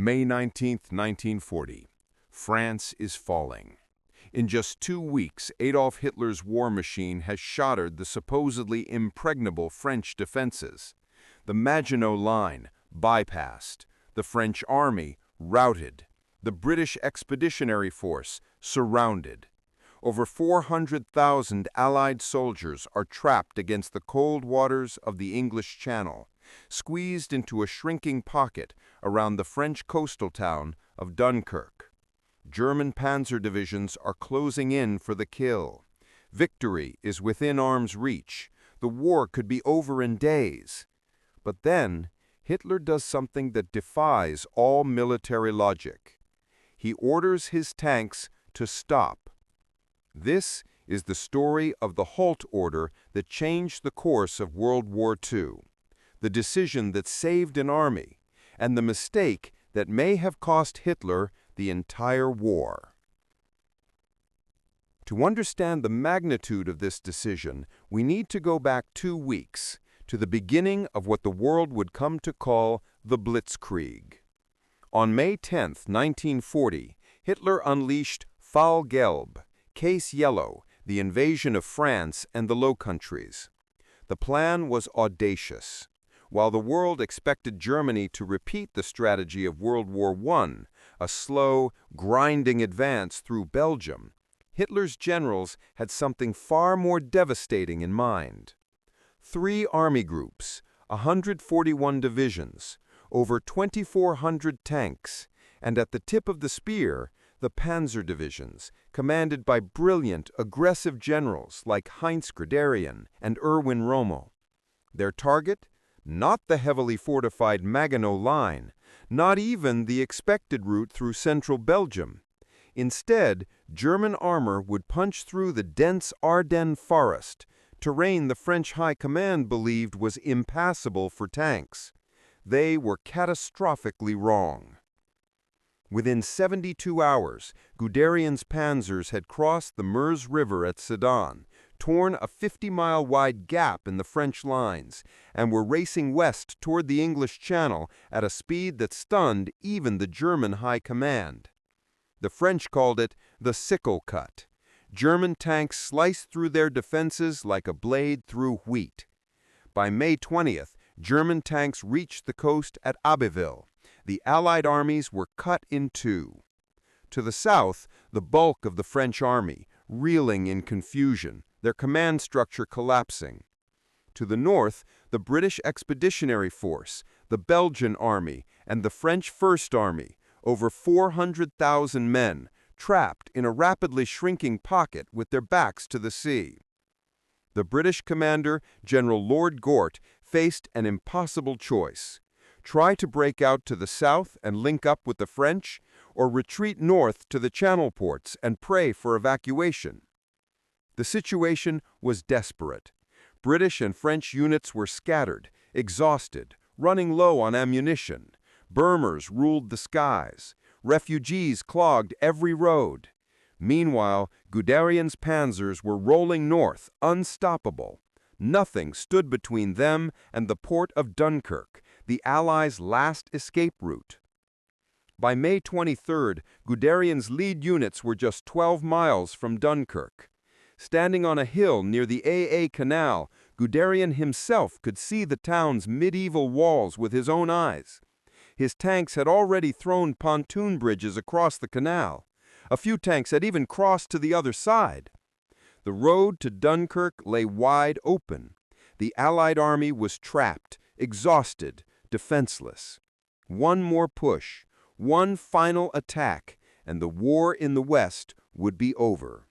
May 19, 1940. France is falling. In just 2 weeks, Adolf Hitler's war machine has shattered the supposedly impregnable French defenses. The Maginot Line bypassed, the French army routed, the British Expeditionary Force surrounded. Over 400,000 Allied soldiers are trapped against the cold waters of the English Channel, squeezed into a shrinking pocket around the French coastal town of Dunkirk. German Panzer divisions are closing in for the kill. Victory is within arm's reach. The war could be over in days. But then, Hitler does something that defies all military logic. He orders his tanks to stop. This is the story of the Halt Order that changed the course of World War II, the decision that saved an army, and the mistake that may have cost Hitler the entire war. To understand the magnitude of this decision, we need to go back 2 weeks, to the beginning of what the world would come to call the Blitzkrieg. On May 10, 1940, Hitler unleashed Fall Gelb, Case Yellow, the invasion of France and the Low Countries. The plan was audacious. While the world expected Germany to repeat the strategy of World War I, a slow, grinding advance through Belgium, Hitler's generals had something far more devastating in mind. 3 army groups, 141 divisions, over 2,400 tanks, and at the tip of the spear, the Panzer divisions, commanded by brilliant, aggressive generals like Heinz Guderian and Erwin Rommel. Their target? Not the heavily fortified Maginot Line, not even the expected route through central Belgium. Instead, German armor would punch through the dense Ardennes forest, terrain the French High Command believed was impassable for tanks. They were catastrophically wrong. Within 72 hours, Guderian's panzers had crossed the Meuse River at Sedan, torn a 50-mile-wide gap in the French lines, and were racing west toward the English Channel at a speed that stunned even the German High Command. The French called it the sickle cut. German tanks sliced through their defenses like a blade through wheat. By May 20th, German tanks reached the coast at Abbeville. The Allied armies were cut in two. To the south, the bulk of the French army, reeling in confusion, their command structure collapsing. To the north, the British Expeditionary Force, the Belgian Army, and the French First Army, over 400,000 men, trapped in a rapidly shrinking pocket with their backs to the sea. The British commander, General Lord Gort, faced an impossible choice. Try to break out to the south and link up with the French, or retreat north to the Channel ports and pray for evacuation. The situation was desperate. British and French units were scattered, exhausted, running low on ammunition. Bombers ruled the skies. Refugees clogged every road. Meanwhile, Guderian's panzers were rolling north, unstoppable. Nothing stood between them and the port of Dunkirk, the Allies' last escape route. By May 23rd, Guderian's lead units were just 12 miles from Dunkirk. Standing on a hill near the AA Canal, Guderian himself could see the town's medieval walls with his own eyes. His tanks had already thrown pontoon bridges across the canal. A few tanks had even crossed to the other side. The road to Dunkirk lay wide open. The Allied army was trapped, exhausted, defenseless. One more push, one final attack, and the war in the West would be over.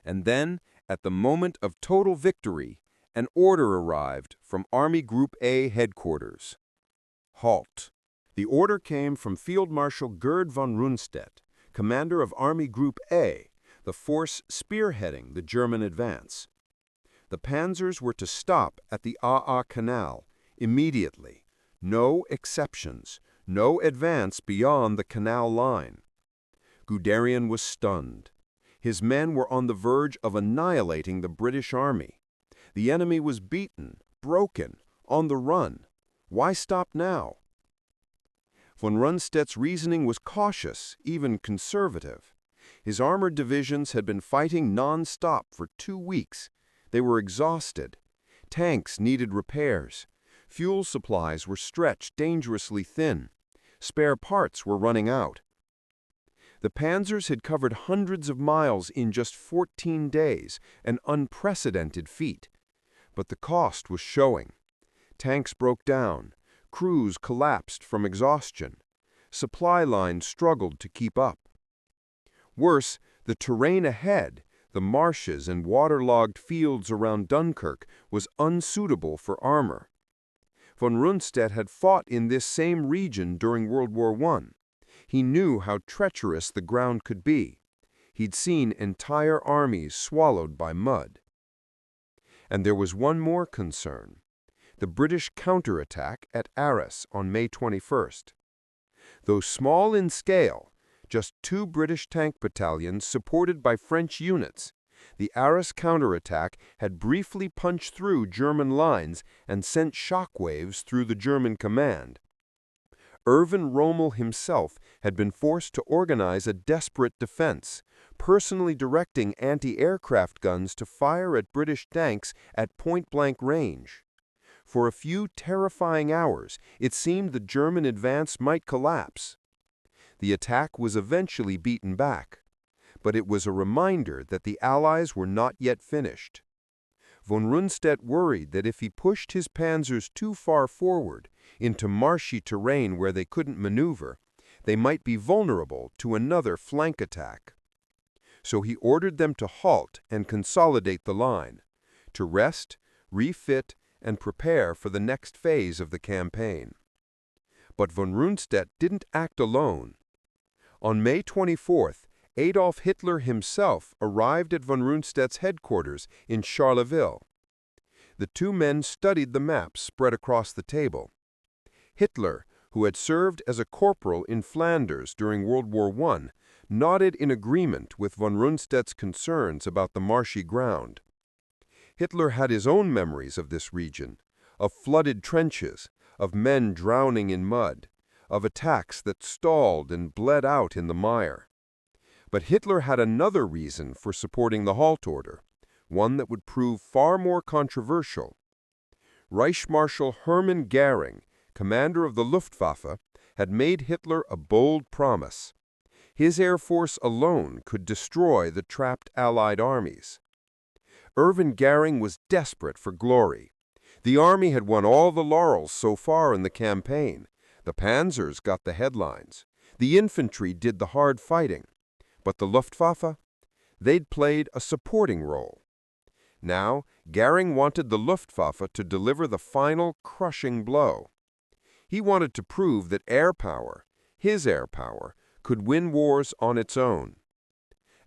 And then, at the moment of total victory, an order arrived from Army Group A headquarters. Halt. The order came from Field Marshal General von Rundstedt, commander of Army Group A, the force spearheading the German advance. The panzers were to stop at the AA Canal immediately. No exceptions, no advance beyond the canal line. Guderian was stunned. His men were on the verge of annihilating the British army. The enemy was beaten, broken, on the run. Why stop now? Von Rundstedt's reasoning was cautious, even conservative. His armored divisions had been fighting non-stop for 2 weeks. They were exhausted. Tanks needed repairs. Fuel supplies were stretched dangerously thin. Spare parts were running out. The Panzers had covered hundreds of miles in just 14 days, an unprecedented feat. But the cost was showing. Tanks broke down. Crews collapsed from exhaustion. Supply lines struggled to keep up. Worse, the terrain ahead, the marshes and waterlogged fields around Dunkirk, was unsuitable for armor. Von Rundstedt had fought in this same region during World War I. He knew how treacherous the ground could be. He'd seen entire armies swallowed by mud. And there was one more concern: the British counterattack at Arras on May 21st. Though small in scale, just 2 British tank battalions supported by French units, the Arras counterattack had briefly punched through German lines and sent shockwaves through the German command. Erwin Rommel himself had been forced to organize a desperate defense, personally directing anti-aircraft guns to fire at British tanks at point-blank range. For a few terrifying hours, it seemed the German advance might collapse. The attack was eventually beaten back, but it was a reminder that the Allies were not yet finished. Von Rundstedt worried that if he pushed his panzers too far forward, into marshy terrain where they couldn't maneuver, they might be vulnerable to another flank attack. So he ordered them to halt and consolidate the line, to rest, refit, and prepare for the next phase of the campaign. But von Rundstedt didn't act alone. On May 24th, Adolf Hitler himself arrived at von Rundstedt's headquarters in Charleville. The 2 men studied the maps spread across the table. Hitler, who had served as a corporal in Flanders during World War I, nodded in agreement with von Rundstedt's concerns about the marshy ground. Hitler had his own memories of this region, of flooded trenches, of men drowning in mud, of attacks that stalled and bled out in the mire. But Hitler had another reason for supporting the Halt Order, one that would prove far more controversial. Reich Marshal Hermann Goering, commander of the Luftwaffe, had made Hitler a bold promise. His air force alone could destroy the trapped Allied armies. Erwin Goering was desperate for glory. The army had won all the laurels so far in the campaign. The Panzers got the headlines. The infantry did the hard fighting. But the Luftwaffe? They'd played a supporting role. Now, Goering wanted the Luftwaffe to deliver the final crushing blow. He wanted to prove that air power, his air power, could win wars on its own.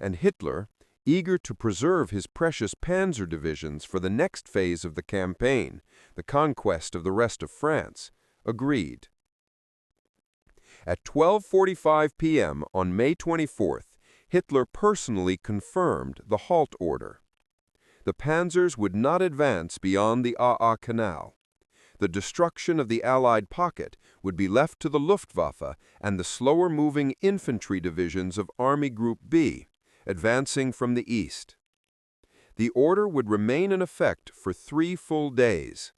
And Hitler, eager to preserve his precious Panzer divisions for the next phase of the campaign, the conquest of the rest of France, agreed. At 12:45 p.m. on May 24th, Hitler personally confirmed the Halt Order. The Panzers would not advance beyond the AA Canal. The destruction of the Allied pocket would be left to the Luftwaffe and the slower-moving infantry divisions of Army Group B, advancing from the east. The order would remain in effect for 3 full days.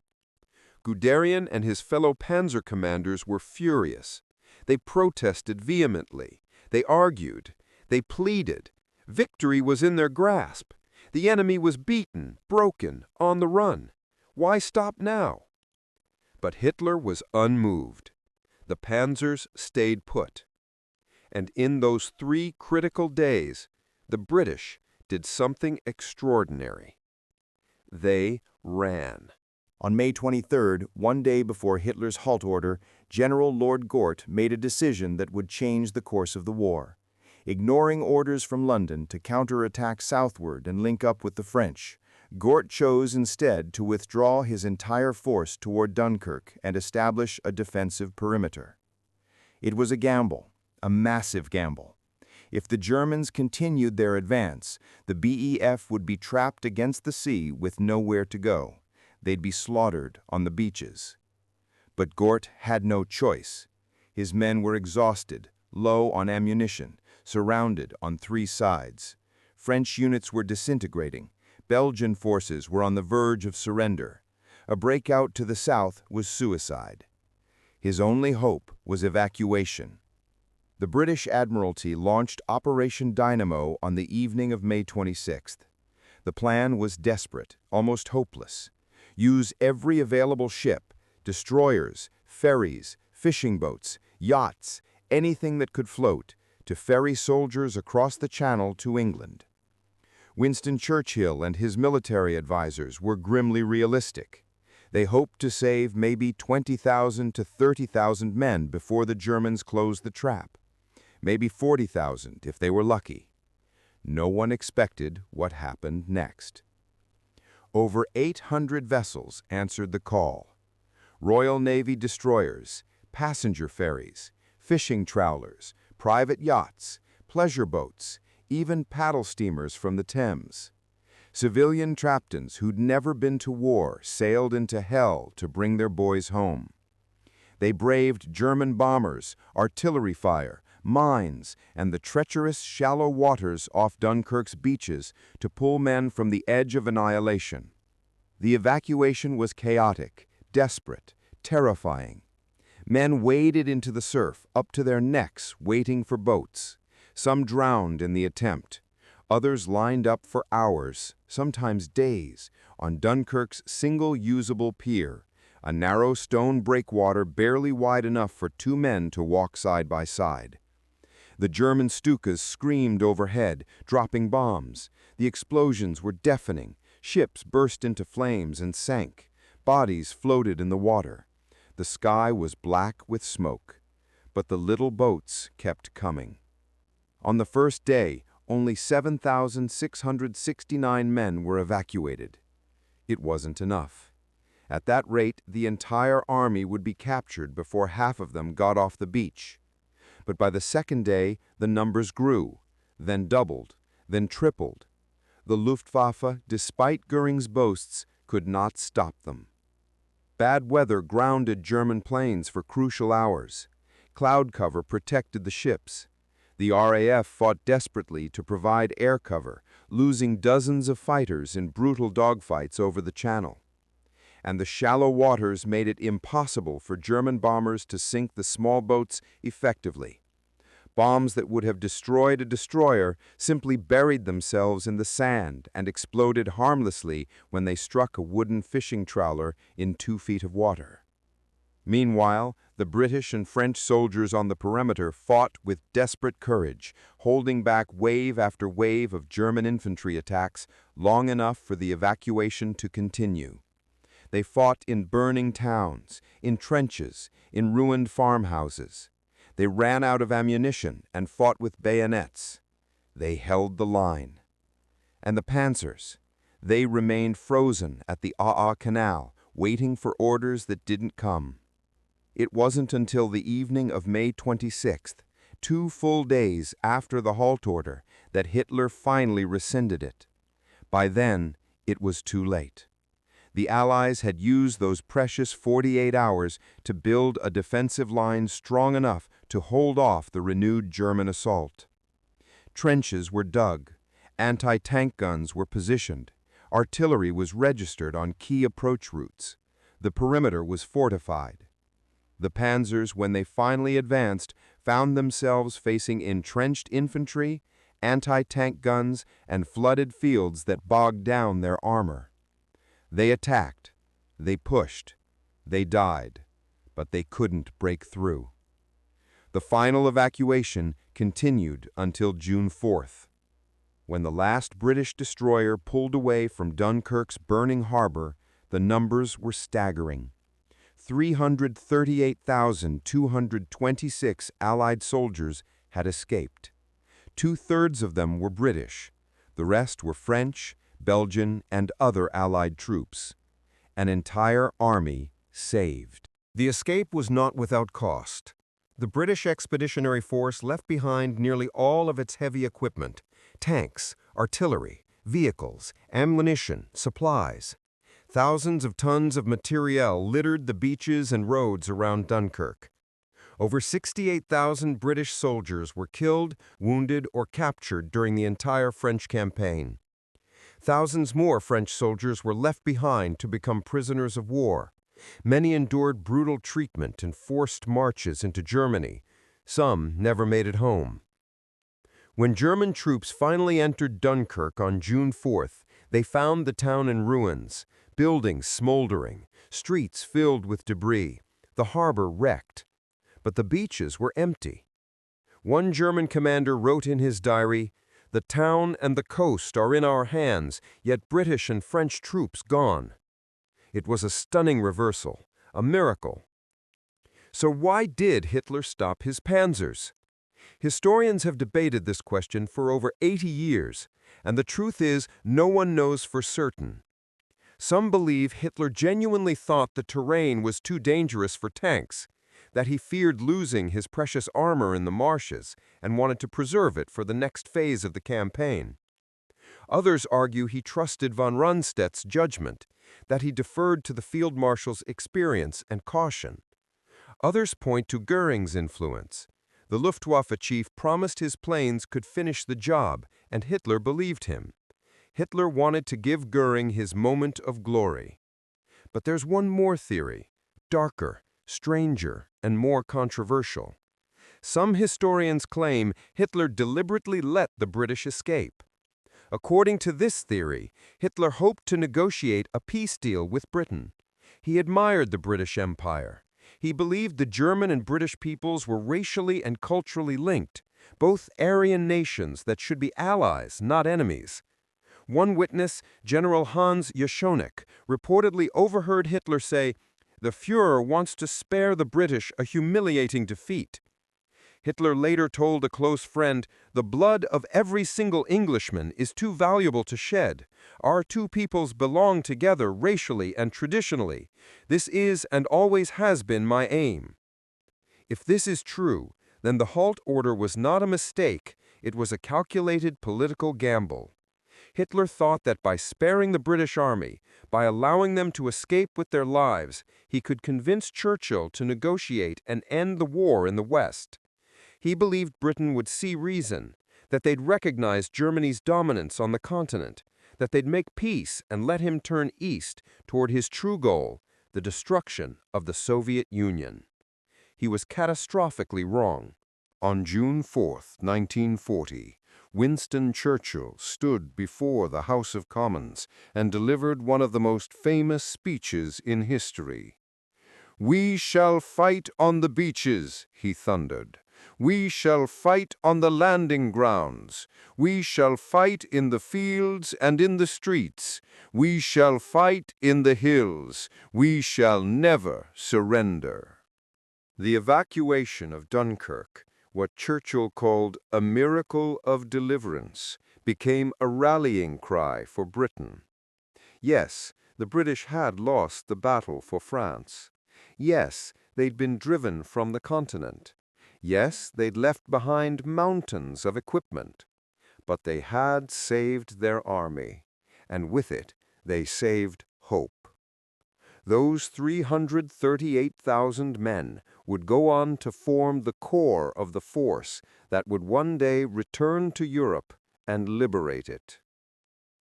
Guderian and his fellow panzer commanders were furious. They protested vehemently. They argued. They pleaded. Victory was in their grasp. The enemy was beaten, broken, on the run. Why stop now? But Hitler was unmoved. The Panzers stayed put. And in those 3 critical days, the British did something extraordinary. They ran. On May 23rd, one day before Hitler's halt order, General Lord Gort made a decision that would change the course of the war. Ignoring orders from London to counterattack southward and link up with the French, Gort chose instead to withdraw his entire force toward Dunkirk and establish a defensive perimeter. It was a gamble, a massive gamble. If the Germans continued their advance, the BEF would be trapped against the sea with nowhere to go. They'd be slaughtered on the beaches. But Gort had no choice. His men were exhausted, low on ammunition, surrounded on 3 sides. French units were disintegrating. Belgian forces were on the verge of surrender. A breakout to the south was suicide. His only hope was evacuation. The British Admiralty launched Operation Dynamo on the evening of May 26th. The plan was desperate, almost hopeless. Use every available ship, destroyers, ferries, fishing boats, yachts, anything that could float, to ferry soldiers across the Channel to England. Winston Churchill and his military advisors were grimly realistic. They hoped to save maybe 20,000 to 30,000 men before the Germans closed the trap. Maybe 40,000 if they were lucky. No one expected what happened next. Over 800 vessels answered the call. Royal Navy destroyers, passenger ferries, fishing trawlers, private yachts, pleasure boats, even paddle steamers from the Thames. Civilian captains who'd never been to war sailed into hell to bring their boys home. They braved German bombers, artillery fire, mines, and the treacherous shallow waters off Dunkirk's beaches to pull men from the edge of annihilation. The evacuation was chaotic, desperate, terrifying. Men waded into the surf, up to their necks, waiting for boats. Some drowned in the attempt. Others lined up for hours, sometimes days, on Dunkirk's single usable pier, a narrow stone breakwater barely wide enough for 2 men to walk side by side. The German Stukas screamed overhead, dropping bombs. The explosions were deafening. Ships burst into flames and sank. Bodies floated in the water. The sky was black with smoke. But the little boats kept coming. On the first day, only 7,669 men were evacuated. It wasn't enough. At that rate, the entire army would be captured before half of them got off the beach. But by the second day, the numbers grew, then doubled, then tripled. The Luftwaffe, despite Goering's boasts, could not stop them. Bad weather grounded German planes for crucial hours. Cloud cover protected the ships. The RAF fought desperately to provide air cover, losing dozens of fighters in brutal dogfights over the Channel. And the shallow waters made it impossible for German bombers to sink the small boats effectively. Bombs that would have destroyed a destroyer simply buried themselves in the sand and exploded harmlessly when they struck a wooden fishing trawler in 2 feet of water. Meanwhile, the British and French soldiers on the perimeter fought with desperate courage, holding back wave after wave of German infantry attacks long enough for the evacuation to continue. They fought in burning towns, in trenches, in ruined farmhouses. They ran out of ammunition and fought with bayonets. They held the line. And the Panzers, they remained frozen at the Canal, waiting for orders that didn't come. It wasn't until the evening of May 26th, 2 full days after the Halt Order, that Hitler finally rescinded it. By then, it was too late. The Allies had used those precious 48 hours to build a defensive line strong enough to hold off the renewed German assault. Trenches were dug, anti-tank guns were positioned, artillery was registered on key approach routes. The perimeter was fortified. The Panzers, when they finally advanced, found themselves facing entrenched infantry, anti-tank guns, and flooded fields that bogged down their armor. They attacked, they pushed, they died, but they couldn't break through. The final evacuation continued until June 4th. When the last British destroyer pulled away from Dunkirk's burning harbor, the numbers were staggering. 338,226 Allied soldiers had escaped. 2/3 of them were British. The rest were French, Belgian, and other Allied troops. An entire army saved. The escape was not without cost. The British Expeditionary Force left behind nearly all of its heavy equipment: tanks, artillery, vehicles, ammunition, supplies. Thousands of tons of materiel littered the beaches and roads around Dunkirk. Over 68,000 British soldiers were killed, wounded, or captured during the entire French campaign. Thousands more French soldiers were left behind to become prisoners of war. Many endured brutal treatment and forced marches into Germany. Some never made it home. When German troops finally entered Dunkirk on June 4th, they found the town in ruins, buildings smoldering, streets filled with debris, the harbor wrecked. But the beaches were empty. One German commander wrote in his diary, "The town and the coast are in our hands, yet British and French troops gone." It was a stunning reversal, a miracle. So why did Hitler stop his panzers? Historians have debated this question for over 80 years, and the truth is no one knows for certain. Some believe Hitler genuinely thought the terrain was too dangerous for tanks, that he feared losing his precious armor in the marshes and wanted to preserve it for the next phase of the campaign. Others argue he trusted von Rundstedt's judgment, that he deferred to the field marshal's experience and caution. Others point to Goering's influence. The Luftwaffe chief promised his planes could finish the job, and Hitler believed him. Hitler wanted to give Goering his moment of glory. But there's one more theory, darker, stranger, and more controversial. Some historians claim Hitler deliberately let the British escape. According to this theory, Hitler hoped to negotiate a peace deal with Britain. He admired the British Empire. He believed the German and British peoples were racially and culturally linked, both Aryan nations that should be allies, not enemies. One witness, General Hans Jeschonek, reportedly overheard Hitler say, "The Führer wants to spare the British a humiliating defeat." Hitler later told a close friend, "The blood of every single Englishman is too valuable to shed. Our two peoples belong together racially and traditionally. This is and always has been my aim." If this is true, then the Halt Order was not a mistake, it was a calculated political gamble. Hitler thought that by sparing the British Army, by allowing them to escape with their lives, he could convince Churchill to negotiate and end the war in the West. He believed Britain would see reason, that they'd recognize Germany's dominance on the continent, that they'd make peace and let him turn east toward his true goal, the destruction of the Soviet Union. He was catastrophically wrong. On June 4, 1940, Winston Churchill stood before the House of Commons and delivered one of the most famous speeches in history. "We shall fight on the beaches," he thundered. "We shall fight on the landing grounds. We shall fight in the fields and in the streets. We shall fight in the hills. We shall never surrender." The evacuation of Dunkirk, what Churchill called a miracle of deliverance, became a rallying cry for Britain. Yes, the British had lost the battle for France. Yes, they'd been driven from the continent. Yes, they'd left behind mountains of equipment. But they had saved their army, and with it, they saved hope. Those 338,000 men would go on to form the core of the force that would one day return to Europe and liberate it.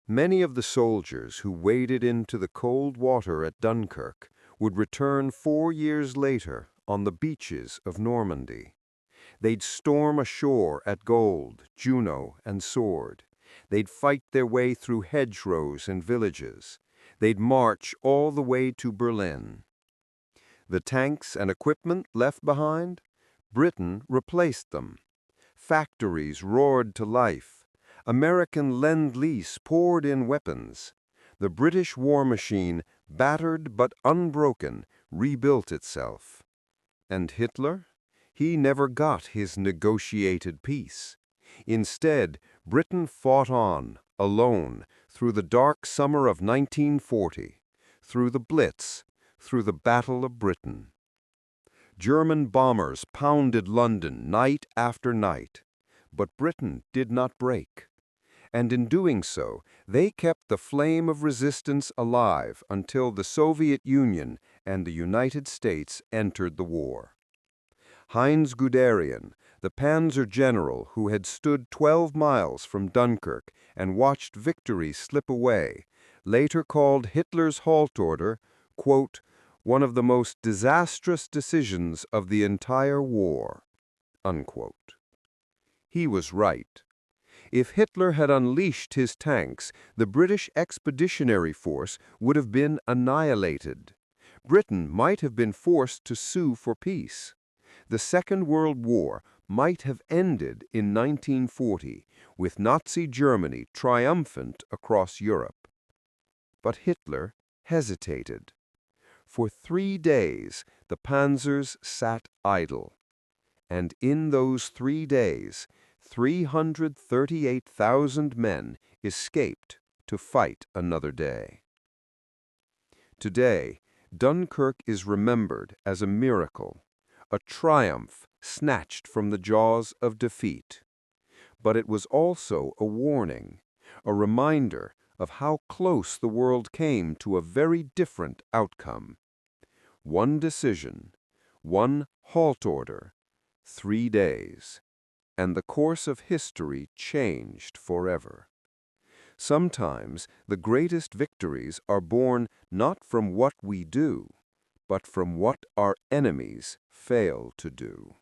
Many of the soldiers who waded into the cold water at Dunkirk would return 4 years later on the beaches of Normandy. They'd storm ashore at Gold, Juno, and Sword. They'd fight their way through hedgerows and villages. They'd march all the way to Berlin. The tanks and equipment left behind? Britain replaced them. Factories roared to life. American Lend-Lease poured in weapons. The British war machine, battered but unbroken, rebuilt itself. And Hitler? He never got his negotiated peace. Instead, Britain fought on, alone, through the dark summer of 1940, through the Blitz, through the Battle of Britain. German bombers pounded London night after night, but Britain did not break. And in doing so, they kept the flame of resistance alive until the Soviet Union and the United States entered the war. Heinz Guderian, the Panzer general who had stood 12 miles from Dunkirk and watched victory slip away, later called Hitler's Halt Order, quote, one of the most disastrous decisions of the entire war, unquote. He was right. If Hitler had unleashed his tanks, the British Expeditionary Force would have been annihilated. Britain might have been forced to sue for peace. The Second World War might have ended in 1940, with Nazi Germany triumphant across Europe. But Hitler hesitated. For 3 days, the Panzers sat idle. And in those 3 days, 338,000 men escaped to fight another day. Today, Dunkirk is remembered as a miracle, a triumph snatched from the jaws of defeat. But it was also a warning, a reminder of how close the world came to a very different outcome. One decision, one halt order, 3 days, and the course of history changed forever. Sometimes the greatest victories are born not from what we do, but from what our enemies fail to do.